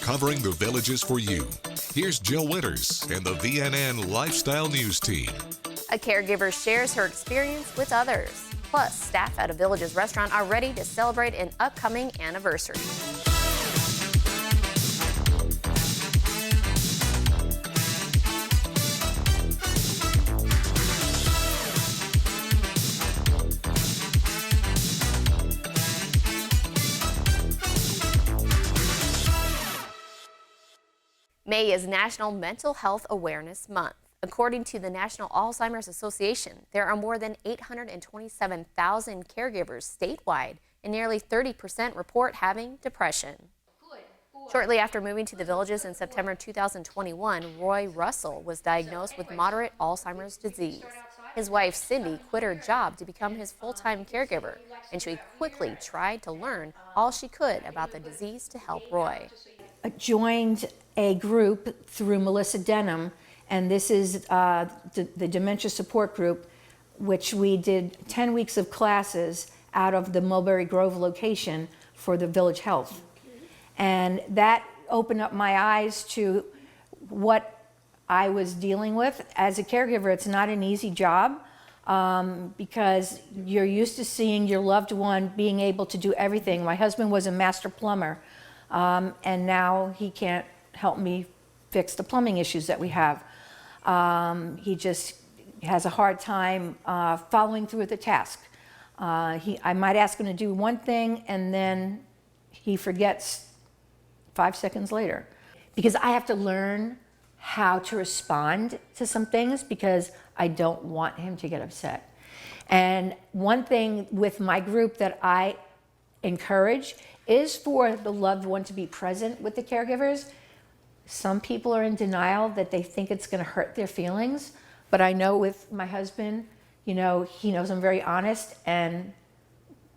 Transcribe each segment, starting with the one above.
covering the villages for you. Here's Jill Winters and the VNN Lifestyle News Team. A caregiver shares her experience with others. Plus, staff at a Villages restaurant are ready to celebrate an upcoming anniversary. May is National Mental Health Awareness Month. According to the National Alzheimer's Association, there are more than 827,000 caregivers statewide, and nearly 30% report having depression. Shortly after moving to the Villages in September 2021, Roy Russell was diagnosed with moderate Alzheimer's disease. His wife, Cindy, quit her job to become his full-time caregiver, and she quickly tried to learn all she could about the disease to help Roy. Joined a group through Melissa Denham, and this is the Dementia Support Group, which we did 10 weeks of classes out of the Mulberry Grove location for the Village Health. And that opened up my eyes to what I was dealing with. As a caregiver, it's not an easy job because you're used to seeing your loved one being able to do everything. My husband was a master plumber, and now he can't help me fix the plumbing issues that we have. He just has a hard time following through with the task. I might ask him to do one thing and then he forgets 5 seconds later. Because I have to learn how to respond to some things because I don't want him to get upset. And one thing with my group that I encourage is for the loved one to be present with the caregivers. Some people are in denial that they think it's going to hurt their feelings, but I know with my husband, you know, he knows I'm very honest, and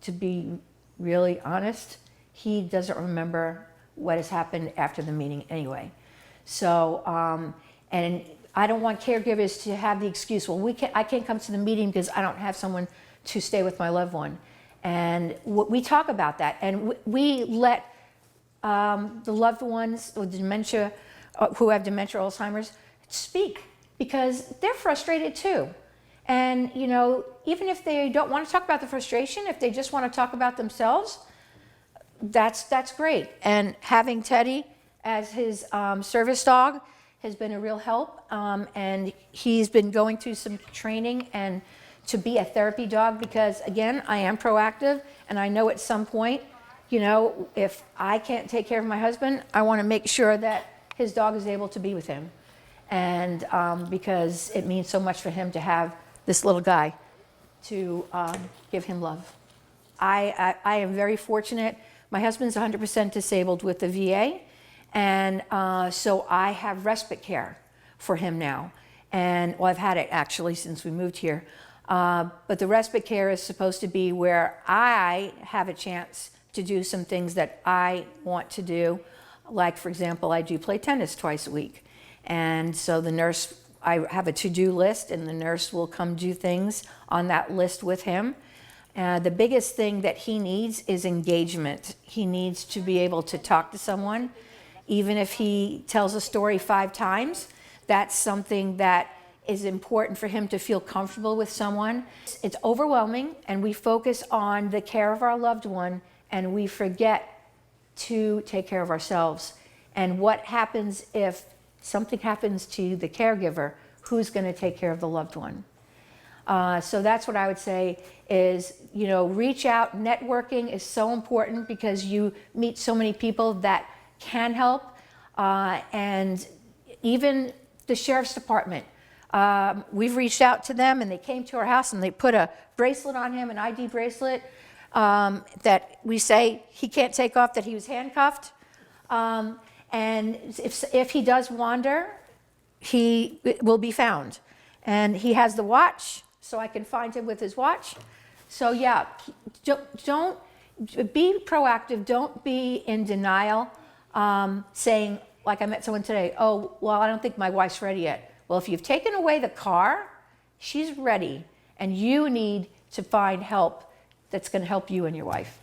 to be really honest, he doesn't remember what has happened after the meeting anyway. So, and I don't want caregivers to have the excuse, well, I can't come to the meeting because I don't have someone to stay with my loved one. And we talk about that, and we let the loved ones with dementia, who have dementia or Alzheimer's, speak because they're frustrated too. And you know, even if they don't want to talk about the frustration, if they just want to talk about themselves, that's great. And having Teddy as his service dog has been a real help. And he's been going through some training and to be a therapy dog because, again, I am proactive, and I know at some point, you know, if I can't take care of my husband, I want to make sure that his dog is able to be with him. And because it means so much for him to have this little guy to give him love. I am very fortunate. My husband's 100% disabled with the VA, and so I have respite care for him now. And well, I've had it actually since we moved here. But the respite care is supposed to be where I have a chance to do some things that I want to do. Like, for example, I do play tennis twice a week. And so the nurse, I have a to-do list, and the nurse will come do things on that list with him. The biggest thing that he needs is engagement. He needs to be able to talk to someone. Even if he tells a story 5 times, that's something that is important for him to feel comfortable with someone. It's overwhelming, and we focus on the care of our loved one, and we forget to take care of ourselves. And what happens if something happens to the caregiver? Who's going to take care of the loved one? So that's what I would say is, you know, reach out. Networking is so important because you meet so many people that can help. And even the sheriff's department, we've reached out to them, and they came to our house and they put a bracelet on him, an ID bracelet, that we say he can't take off, that he was handcuffed. And if he does wander, he will be found. And he has the watch, so I can find him with his watch. So yeah, don't be proactive. Don't be in denial, saying, like I met someone today, oh, well, I don't think my wife's ready yet. Well, if you've taken away the car, she's ready, and you need to find help that's going to help you and your wife.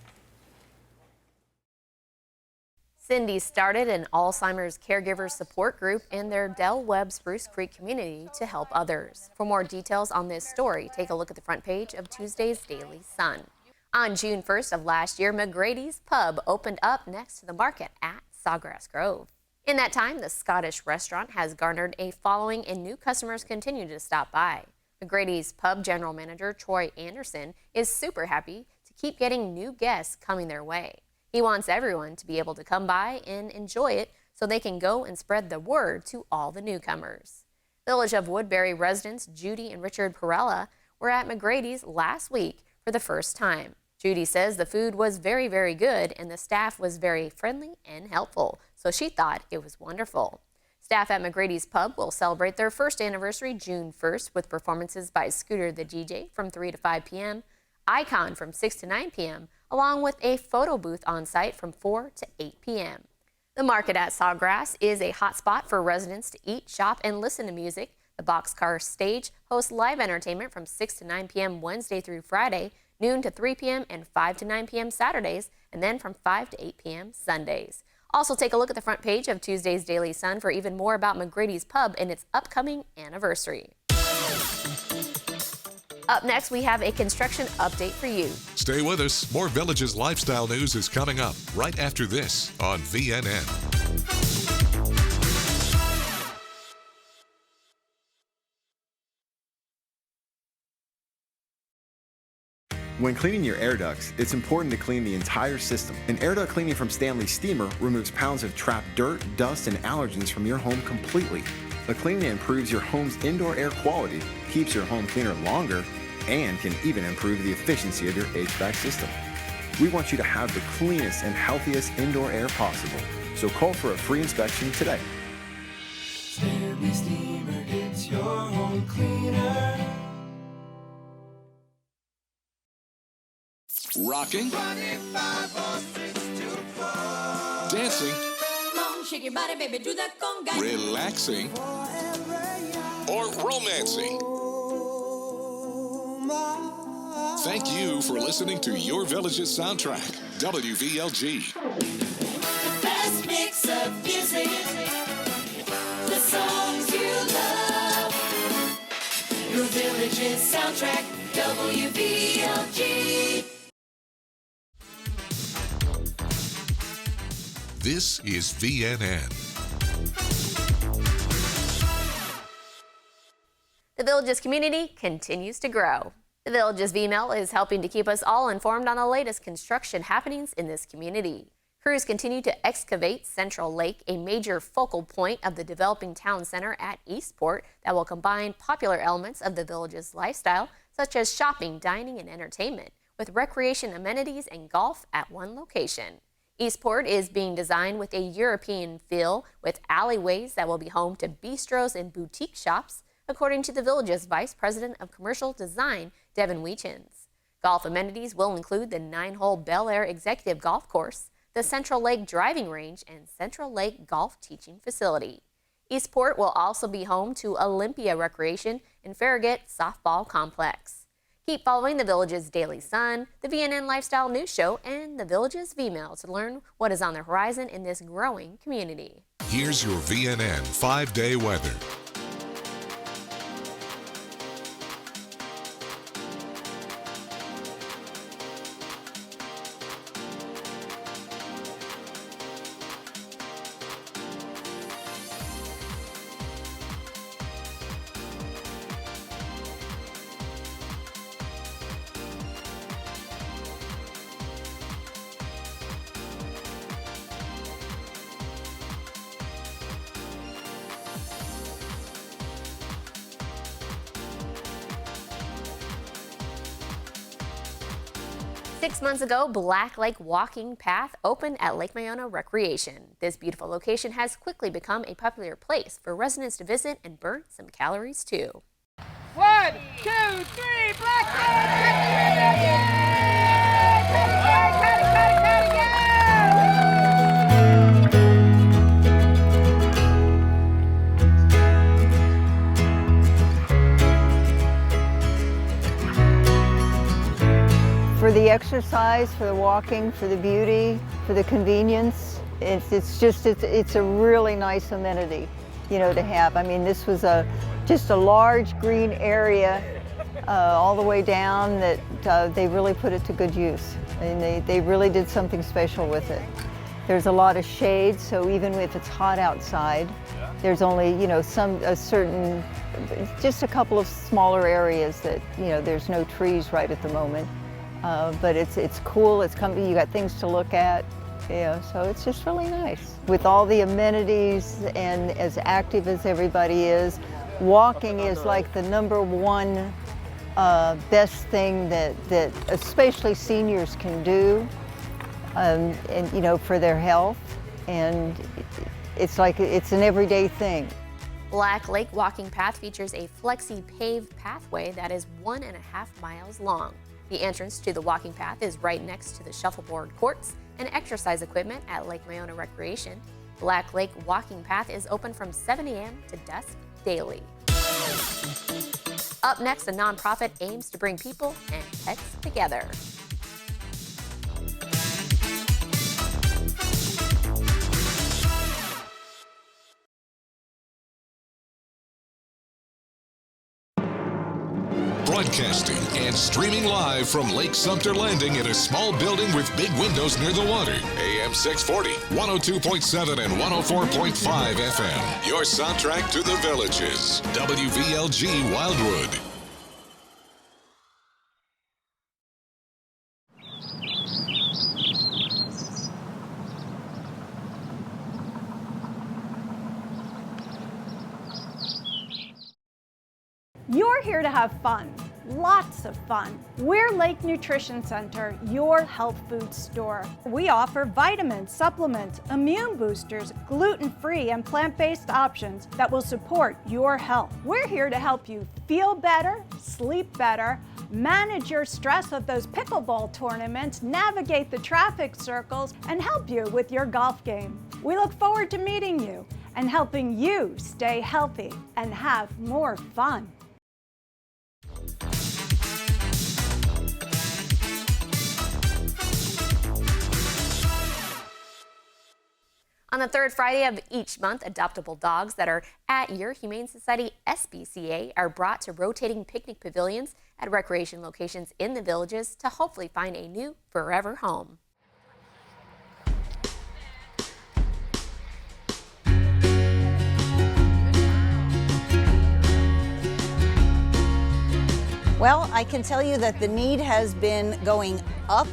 Cindy started an Alzheimer's caregiver support group in their Del Webb Spruce Creek community to help others. For more details on this story, take a look at the front page of Tuesday's Daily Sun. On June 1st of last year, McGrady's Pub opened up next to the market at Sawgrass Grove. In that time, the Scottish restaurant has garnered a following and new customers continue to stop by. McGrady's Pub General Manager Troy Anderson is super happy to keep getting new guests coming their way. He wants everyone to be able to come by and enjoy it so they can go and spread the word to all the newcomers. Village of Woodbury residents Judy and Richard Perella were at McGrady's last week for the first time. Judy says the food was very, very good and the staff was very friendly and helpful, so she thought it was wonderful. Staff at McGrady's Pub will celebrate their first anniversary June 1st with performances by Scooter the DJ from 3 to 5 p.m., Icon from 6 to 9 p.m., along with a photo booth on site from 4 to 8 p.m. The market at Sawgrass is a hot spot for residents to eat, shop, and listen to music. The Boxcar Stage hosts live entertainment from 6 to 9 p.m. Wednesday through Friday, noon to 3 p.m. and 5 to 9 p.m. Saturdays, and then from 5 to 8 p.m. Sundays. Also, take a look at the front page of Tuesday's Daily Sun for even more about McGrady's Pub and its upcoming anniversary. Up next, we have a construction update for you. Stay with us. More Villages lifestyle news is coming up right after this on VNN. When cleaning your air ducts, it's important to clean the entire system. An air duct cleaning from Stanley Steamer removes pounds of trapped dirt, dust, and allergens from your home completely. The cleaning improves your home's indoor air quality, keeps your home cleaner longer, and can even improve the efficiency of your HVAC system. We want you to have the cleanest and healthiest indoor air possible, so call for a free inspection today. Stanley Steamer gets your home cleaner. Rocking, dancing, Shake your body, baby, do that conga. relaxing, or romancing. Thank you for listening to Your Village's soundtrack, WVLG. The best mix of music, the songs you love. Your Village's soundtrack, WVLG. This is VNN. The Villages community continues to grow. The Villages V-Mail is helping to keep us all informed on the latest construction happenings in this community. Crews continue to excavate Central Lake, a major focal point of the developing town center at Eastport that will combine popular elements of the Villages lifestyle, such as shopping, dining, and entertainment, with recreation amenities and golf at one location. Eastport is being designed with a European feel, with alleyways that will be home to bistros and boutique shops, according to the Village's Vice President of Commercial Design, Devin Weechins. Golf amenities will include the 9-hole Bel Air Executive Golf Course, the Central Lake Driving Range, and Central Lake Golf Teaching Facility. Eastport will also be home to Olympia Recreation and Farragut Softball Complex. Keep following the Villages Daily Sun, the VNN Lifestyle News Show, and the Villages V-Mail to learn what is on the horizon in this growing community. Here's your VNN 5-day weather. Six months ago, Black Lake Walking Path opened at Lake Miona Recreation. This beautiful location has quickly become a popular place for residents to visit and burn some calories too. 1, 2, 3, Black Lake! For the exercise, for the walking, for the beauty, for the convenience, It's a really nice amenity, you know, to have. I mean, this was just a large green area all the way down that they really put it to good use, and they really did something special with it. There's a lot of shade, so even if it's hot outside, there's only, you know, just a couple of smaller areas that, you know, there's no trees right at the moment. But it's cool, it's comfy, you got things to look at, yeah, so it's just really nice. With all the amenities and as active as everybody is, walking is like the #1 best thing that especially seniors can do, and you know, for their health, and it's like it's an everyday thing. Black Lake Walking Path features a flexi-paved pathway that is 1.5 miles long. The entrance to the walking path is right next to the shuffleboard courts and exercise equipment at Lake Miona Recreation. Black Lake Walking Path is open from 7 a.m. to dusk daily. Up next, a nonprofit aims to bring people and pets together. Broadcasting and streaming live from Lake Sumter Landing in a small building with big windows near the water. AM 640, 102.7 and 104.5 FM. Your soundtrack to the Villages. WVLG Wildwood. You're here to have fun, lots of fun. We're Lake Nutrition Center, your health food store. We offer vitamins, supplements, immune boosters, gluten-free and plant-based options that will support your health. We're here to help you feel better, sleep better, manage your stress of those pickleball tournaments, navigate the traffic circles, and help you with your golf game. We look forward to meeting you and helping you stay healthy and have more fun. On the third Friday of each month, adoptable dogs that are at your Humane Society SPCA are brought to rotating picnic pavilions at recreation locations in the Villages to hopefully find a new forever home. Well, I can tell you that the need has been going up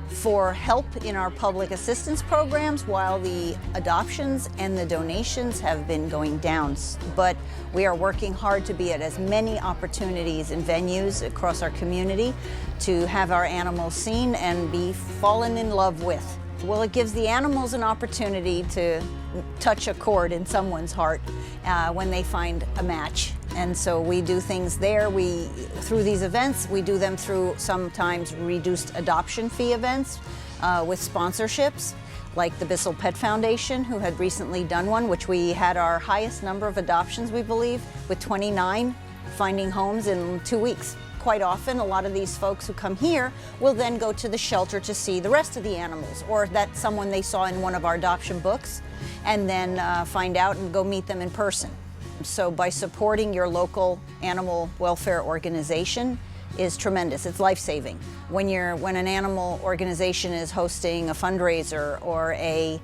for help in our public assistance programs, while the adoptions and the donations have been going down. But we are working hard to be at as many opportunities and venues across our community to have our animals seen and be fallen in love with. Well, it gives the animals an opportunity to touch a chord in someone's heart when they find a match. And so we do things there. Through these events, we do them through sometimes reduced adoption fee events with sponsorships, like the Bissell Pet Foundation, who had recently done one, which we had our highest number of adoptions, we believe, with 29 finding homes in 2 weeks. Quite often, a lot of these folks who come here will then go to the shelter to see the rest of the animals, or that's someone they saw in one of our adoption books, and then find out and go meet them in person. So by supporting your local animal welfare organization is tremendous. It's life-saving. When an animal organization is hosting a fundraiser or an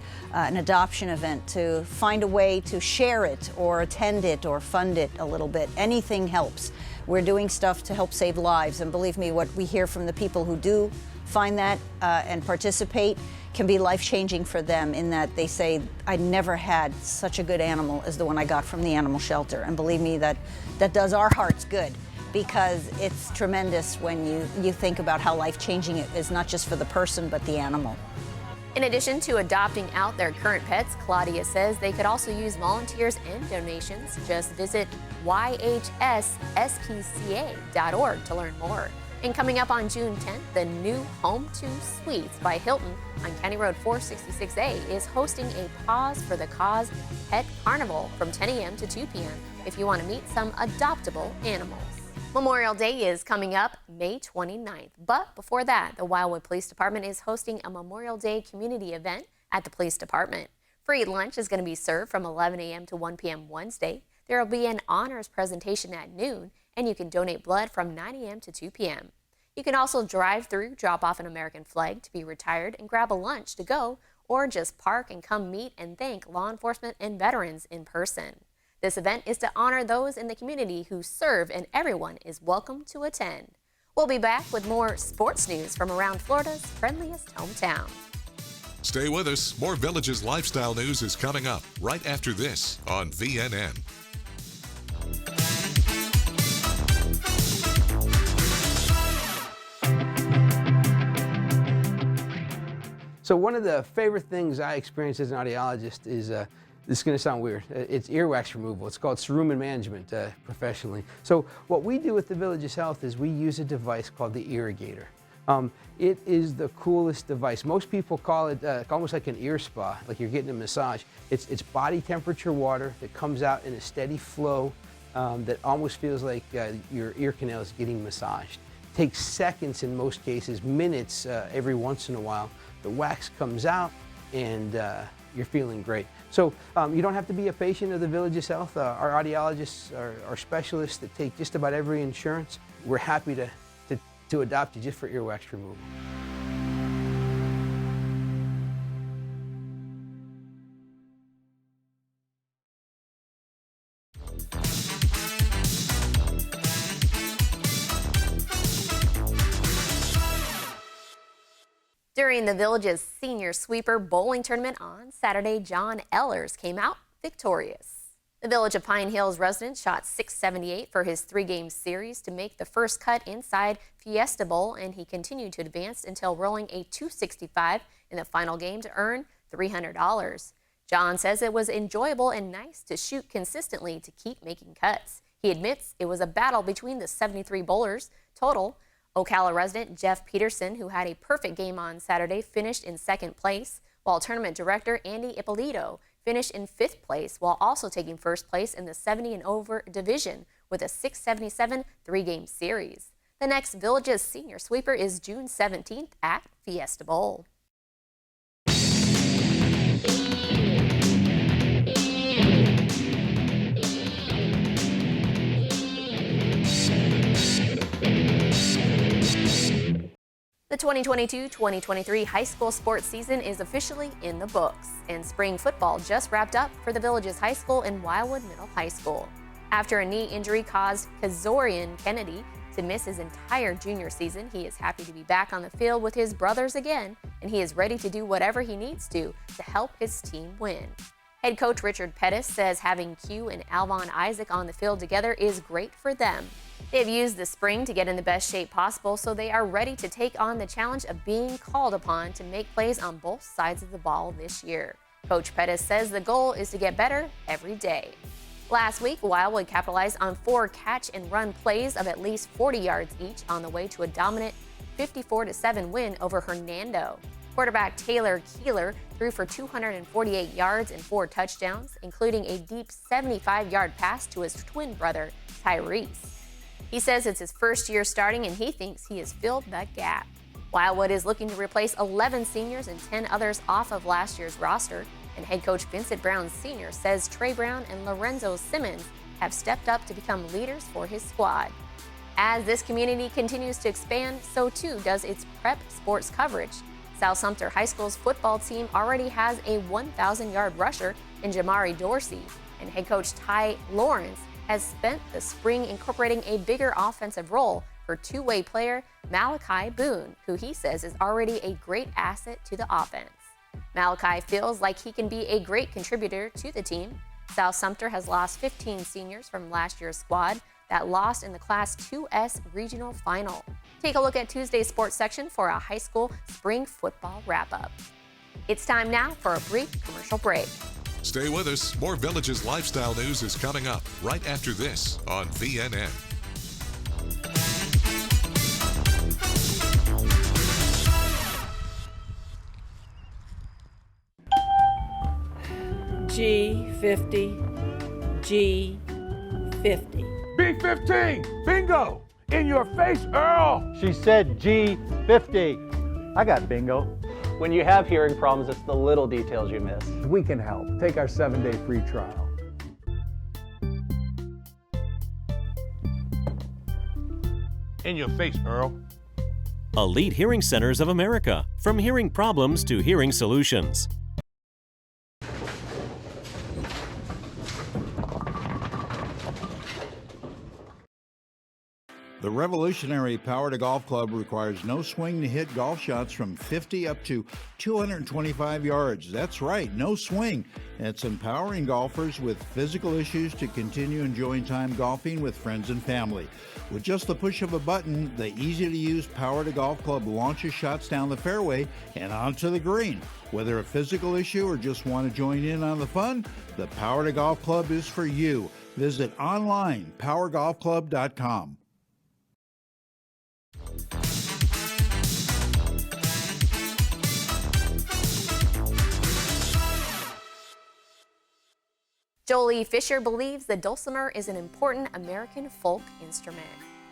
adoption event, to find a way to share it or attend it or fund it a little bit, anything helps. We're doing stuff to help save lives, and believe me, what we hear from the people who do find that and participate can be life-changing for them, in that they say, I never had such a good animal as the one I got from the animal shelter. And believe me, that does our hearts good, because it's tremendous when you think about how life-changing it is, not just for the person, but the animal. In addition to adopting out their current pets, Claudia says they could also use volunteers and donations. Just visit yhsspca.org to learn more. And coming up on June 10th, the new Home 2 Suites by Hilton on County Road 466A is hosting a Pause for the Cause Pet Carnival from 10 a.m. to 2 p.m. if you want to meet some adoptable animals. Memorial Day is coming up May 29th, but before that, the Wildwood Police Department is hosting a Memorial Day community event at the police department. Free lunch is going to be served from 11 a.m. to 1 p.m. Wednesday. There will be an honors presentation at noon, and you can donate blood from 9 a.m. to 2 p.m. You can also drive through, drop off an American flag to be retired, and grab a lunch to go, or just park and come meet and thank law enforcement and veterans in person. This event is to honor those in the community who serve, and everyone is welcome to attend. We'll be back with more sports news from around Florida's friendliest hometown. Stay with us. More Villages lifestyle news is coming up right after this on VNN. So one of the favorite things I experience as an audiologist is, this is going to sound weird, it's earwax removal. It's called cerumen management professionally. So what we do with the Villages Health is we use a device called the Irrigator. It is the coolest device. Most people call it almost like an ear spa, like you're getting a massage. It's body temperature water that comes out in a steady flow that almost feels like your ear canal is getting massaged. It takes seconds in most cases, minutes every once in a while. The wax comes out and you're feeling great. So you don't have to be a patient of the Villages Health. Our audiologists are specialists that take just about every insurance. We're happy to adopt you just for earwax removal. During the Villages Senior Sweeper Bowling Tournament on Saturday, John Ellers came out victorious. The Village of Pine Hills resident shot .678 for his 3-game series to make the first cut inside Fiesta Bowl, and he continued to advance until rolling a .265 in the final game to earn $300. John says it was enjoyable and nice to shoot consistently to keep making cuts. He admits it was a battle between the 73 bowlers total. Ocala resident Jeff Peterson, who had a perfect game on Saturday, finished in second place, while tournament director Andy Ippolito finished in 5th place, while also taking first place in the 70 and over division with a .677 3-game series. The next Villages Senior Sweeper is June 17th at Fiesta Bowl. The 2022-2023 high school sports season is officially in the books, and spring football just wrapped up for the Villages High School and Wildwood Middle High School. After a knee injury caused Kazorian Kennedy to miss his entire junior season, he is happy to be back on the field with his brothers again, and he is ready to do whatever he needs to help his team win. Head coach Richard Pettis says having Q and Alvon Isaac on the field together is great for them. They have used the spring to get in the best shape possible, so they are ready to take on the challenge of being called upon to make plays on both sides of the ball this year. Coach Pettis says the goal is to get better every day. Last week, Wildwood capitalized on 4 catch-and-run plays of at least 40 yards each on the way to a dominant 54-7 win over Hernando. Quarterback Taylor Keeler threw for 248 yards and 4 touchdowns, including a deep 75-yard pass to his twin brother, Tyrese. He says it's his first year starting, and he thinks he has filled that gap. Wildwood is looking to replace 11 seniors and 10 others off of last year's roster, and head coach Vincent Brown Sr. says Trey Brown and Lorenzo Simmons have stepped up to become leaders for his squad. As this community continues to expand, so too does its prep sports coverage. South Sumter High School's football team already has a 1,000-yard rusher in Jamari Dorsey, and head coach Ty Lawrence has spent the spring incorporating a bigger offensive role for two-way player Malachi Boone, who he says is already a great asset to the offense. Malachi feels like he can be a great contributor to the team. South Sumter has lost 15 seniors from last year's squad that lost in the Class 2S regional final. Take a look at Tuesday's sports section for a high school spring football wrap-up. It's time now for a brief commercial break. Stay with us. More Villages lifestyle news is coming up right after this on VNN. G50, G50. B15, bingo! In your face, Earl! She said G50. I got bingo. When you have hearing problems, it's the little details you miss. We can help. Take our 7-day free trial. In your face, Earl. Elite Hearing Centers of America. From hearing problems to hearing solutions. The revolutionary Power to Golf Club requires no swing to hit golf shots from 50 up to 225 yards. That's right, no swing. It's empowering golfers with physical issues to continue enjoying time golfing with friends and family. With just the push of a button, the easy-to-use Power to Golf Club launches shots down the fairway and onto the green. Whether a physical issue or just want to join in on the fun, the Power to Golf Club is for you. Visit online, powergolfclub.com. Jolie Fisher believes the dulcimer is an important American folk instrument.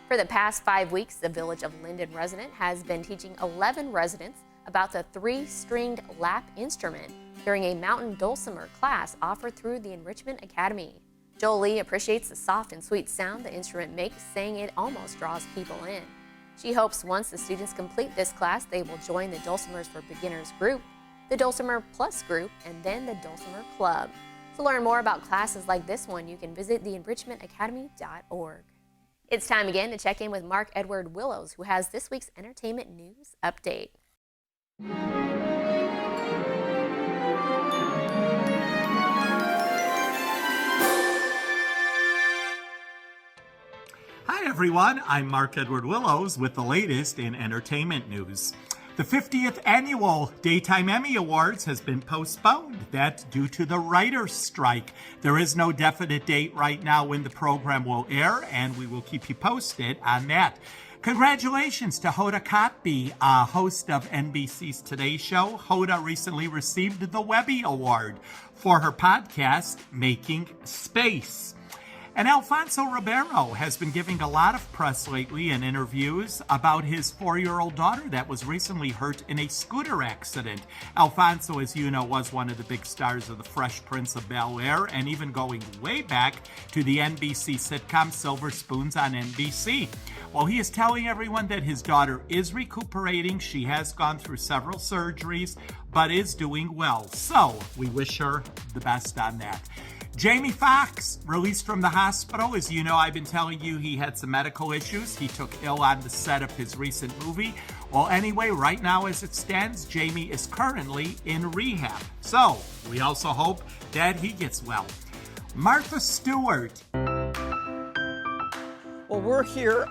For the past 5 weeks, the Village of Linden resident has been teaching 11 residents about the 3-stringed lap instrument during a mountain dulcimer class offered through the Enrichment Academy. Jolie appreciates the soft and sweet sound the instrument makes, saying it almost draws people in. She hopes once the students complete this class, they will join the Dulcimers for Beginners group, the Dulcimer Plus group, and then the Dulcimer Club. To learn more about classes like this one, you can visit theenrichmentacademy.org. It's time again to check in with Mark Edward Willows, who has this week's entertainment news update. Hi everyone, I'm Mark Edward Willows with the latest in entertainment news. The 50th Annual Daytime Emmy Awards has been postponed. That's due to the writer's strike. There is no definite date right now when the program will air, and we will keep you posted on that. Congratulations to Hoda Kotb, host of NBC's Today Show. Hoda recently received the Webby Award for her podcast, Making Space. And Alfonso Ribeiro has been giving a lot of press lately in interviews about his 4-year-old daughter that was recently hurt in a scooter accident. Alfonso, as you know, was one of the big stars of The Fresh Prince of Bel-Air, and even going way back to the NBC sitcom Silver Spoons on NBC. Well, he is telling everyone that his daughter is recuperating. She has gone through several surgeries, but is doing well. So we wish her the best on that. Jamie Foxx, released from the hospital. As you know, I've been telling you he had some medical issues. He took ill on the set of his recent movie. Well, anyway, right now as it stands, Jamie is currently in rehab. So we also hope that he gets well. Martha Stewart. Well, we're here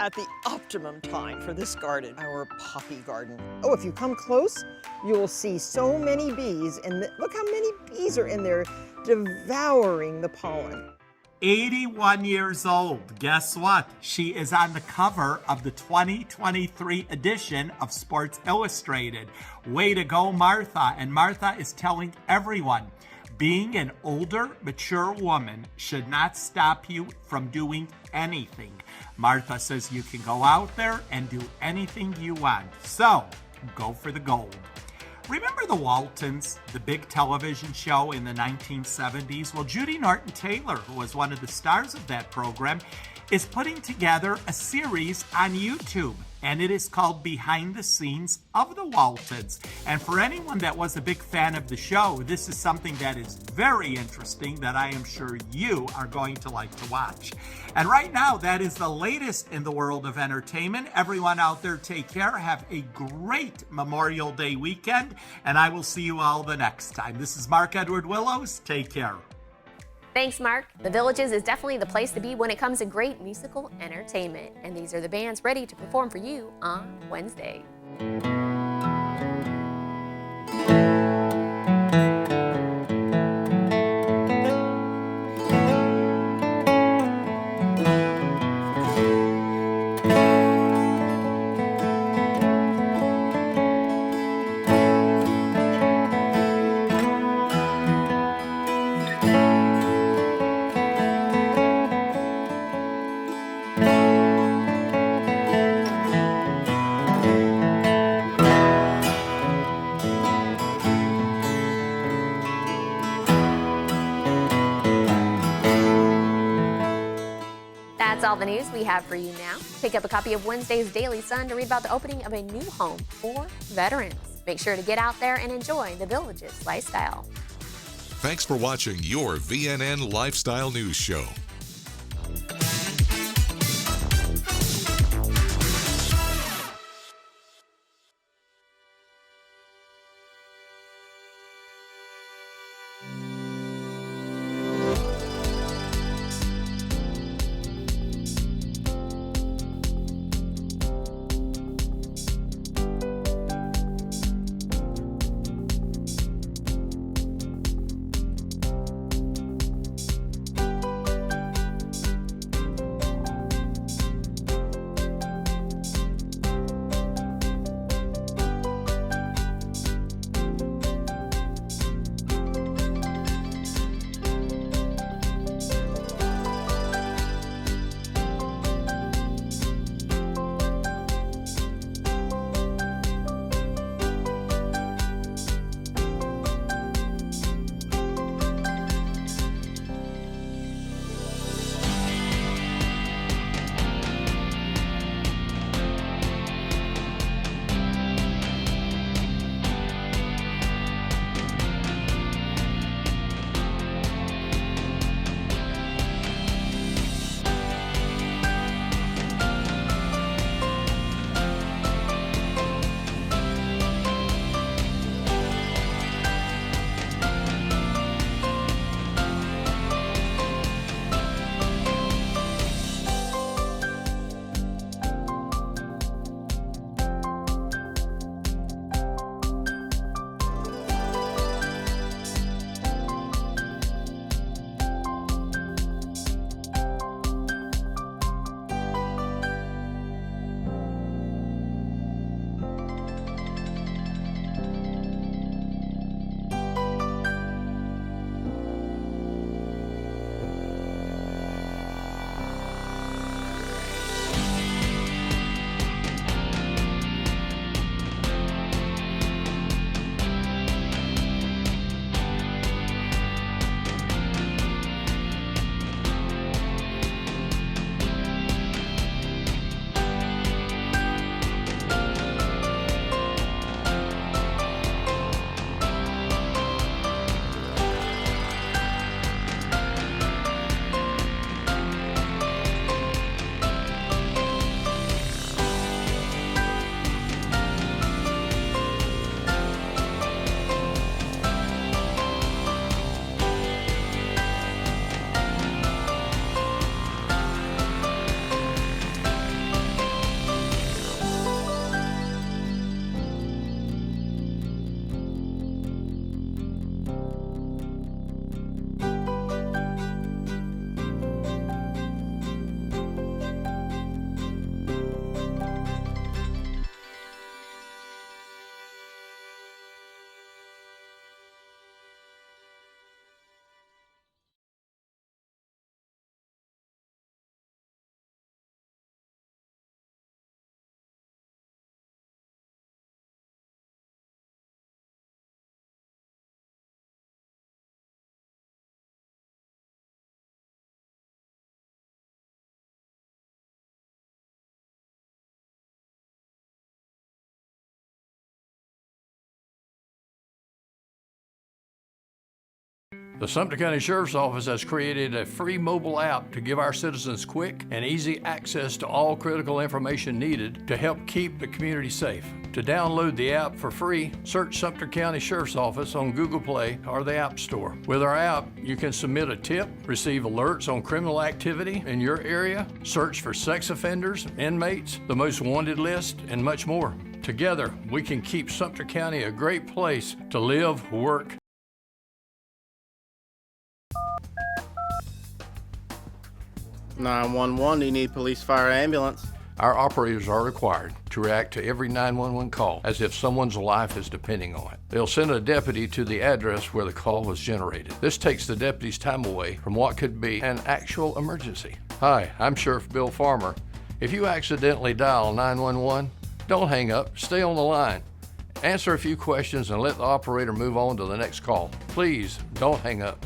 at the optimum time for this garden, our poppy garden. Oh, if you come close, you will see so many bees, and look how many bees are in there devouring the pollen. 81 years old. Guess what? She is on the cover of the 2023 edition of Sports Illustrated. Way to go, Martha. And Martha is telling everyone, being an older, mature woman should not stop you from doing anything. Martha says you can go out there and do anything you want. So, go for the gold. Remember the Waltons, the big television show in the 1970s? Well, Judy Norton-Taylor, who was one of the stars of that program, is putting together a series on YouTube, and it is called Behind the Scenes of the Waltons. And for anyone that was a big fan of the show, this is something that is very interesting that I am sure you are going to like to watch. And right now, that is the latest in the world of entertainment. Everyone out there, take care. Have a great Memorial Day weekend, and I will see you all the next time. This is Mark Edward Willows. Take care. Thanks, Mark. The Villages is definitely the place to be when it comes to great musical entertainment. And these are the bands ready to perform for you on Wednesday. That's all the news we have for you now. Pick up a copy of Wednesday's Daily Sun to read about the opening of a new home for veterans. Make sure to get out there and enjoy the Village's lifestyle. Thanks for watching your VNN Lifestyle News Show. The Sumter County Sheriff's Office has created a free mobile app to give our citizens quick and easy access to all critical information needed to help keep the community safe. To download the app for free, search Sumter County Sheriff's Office on Google Play or the App Store. With our app, you can submit a tip, receive alerts on criminal activity in your area, search for sex offenders, inmates, the most wanted list, and much more. Together, we can keep Sumter County a great place to live, work, 911, do you need police, fire, ambulance? Our operators are required to react to every 911 call as if someone's life is depending on it. They'll send a deputy to the address where the call was generated. This takes the deputy's time away from what could be an actual emergency. Hi, I'm Sheriff Bill Farmer. If you accidentally dial 911, don't hang up, stay on the line. Answer a few questions and let the operator move on to the next call. Please don't hang up.